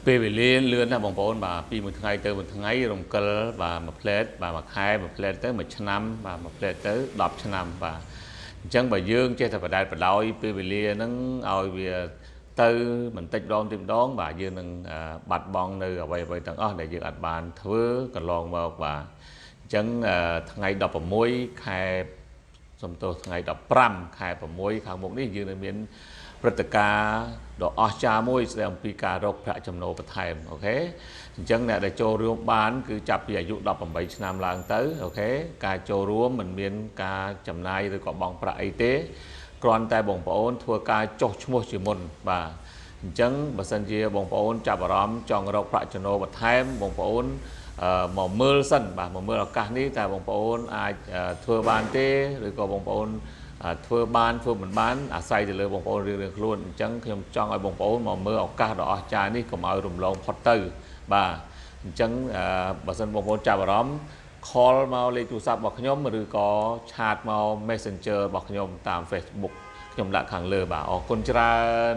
ពេលវេលាលឿនណាស់បងប្អូនបាទពីមួយថ្ងៃទៅមួយថ្ងៃរំកិលបាទមួយផ្លែតបាទមួយខែមួយផ្លែតទៅមួយឆ្នាំបាទមួយផ្លែតទៅ10ឆ្នាំបាទអញ្ចឹងបើយើងចេះតែបដែតបដោយពេលវេលាហ្នឹងឲ្យវាទៅបន្តិចម្ដងបាទយើងនឹងបាត់បង់នៅអ្វីទាំងអស់ដែលយើងអត់បានធ្វើកន្លងមកបាទអញ្ចឹងថ្ងៃ16ខែសំទោសថ្ងៃ15ខែ6ខាងមុខនេះយើងនឹងមានព្រឹត្តិការណ៍ដ៏អស្ចារ្យមួយស្ដីអំពីការរកប្រាក់ចំណូលបន្ថែមអូខេអញ្ចឹងអ្នកដែលចូលរួមបានគឺចាប់ពីអាយុ18ឆ្នាំឡើងទៅអូខេការចូលរួមមិនមានការចំណាយឬក៏បង់ប្រាក់អីទេគ្រាន់តែបងប្អូនធ្វើការចុះឈ្មោះជាមុនបាទអញ្ចឹងបើសិនជាបងប្អូនចាប់អារម្មណ៍ចង់រកប្រាក់ចំណូលបន្ថែមបងប្អូនមកមើលសិនបាទមកមើលឱកាសនេះតើបងប្អូនអាចធ្វើបានទេឬក៏បងប្អូនធ្វើបានធ្វើមិនបានអាស្រ័យទៅលើបងប្អូនរៀងៗខ្លួនអញ្ចឹងខ្ញុំចង់ឲ្យបងប្អូនមកមើលឱកាសដ៏អស្ចារ្យនេះកុំឲ្យរំលងផុតទៅបាទអញ្ចឹងបើសិនបងប្អូនចាប់អារម្មណ៍ call មកលេខទូរស័ព្ទរបស់ខ្ញុំឬក៏ឆាតមក Messenger របស់ខ្ញុំតាម Facebook ខ្ញុំដាក់ខាងលើបាទអរគុណច្រើន